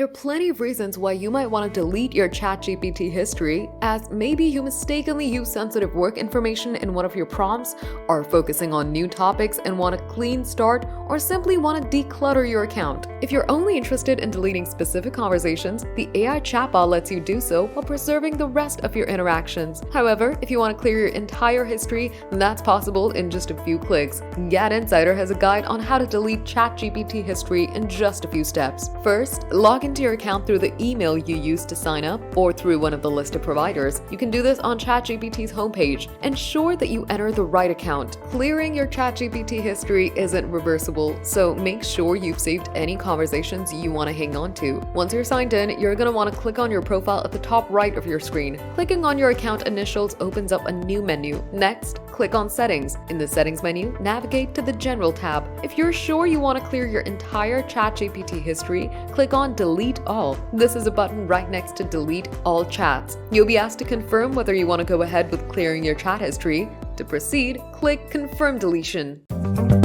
There are plenty of reasons why you might want to delete your ChatGPT history, as maybe you mistakenly use sensitive work information in one of your prompts, are focusing on new topics and want a clean start, or simply want to declutter your account. If you're only interested in deleting specific conversations, the AI chatbot lets you do so while preserving the rest of your interactions. However, if you want to clear your entire history, that's possible in just a few clicks. GadInsider has a guide on how to delete ChatGPT history in just a few steps. First, log into your account through the email you used to sign up or through one of the listed providers. You can do this on ChatGPT's homepage. Ensure that you enter the right account. Clearing your ChatGPT history isn't reversible, so make sure you've saved any conversations you want to hang on to. Once you're signed in, you're going to want to click on your profile at the top right of your screen. Clicking on your account initials opens up a new menu. Next, click on Settings. In the Settings menu, navigate to the General tab. If you're sure you want to clear your entire ChatGPT history, click on Delete All. This is a button right next to Delete All Chats. You'll be asked to confirm whether you want to go ahead with clearing your chat history. To proceed, click Confirm Deletion.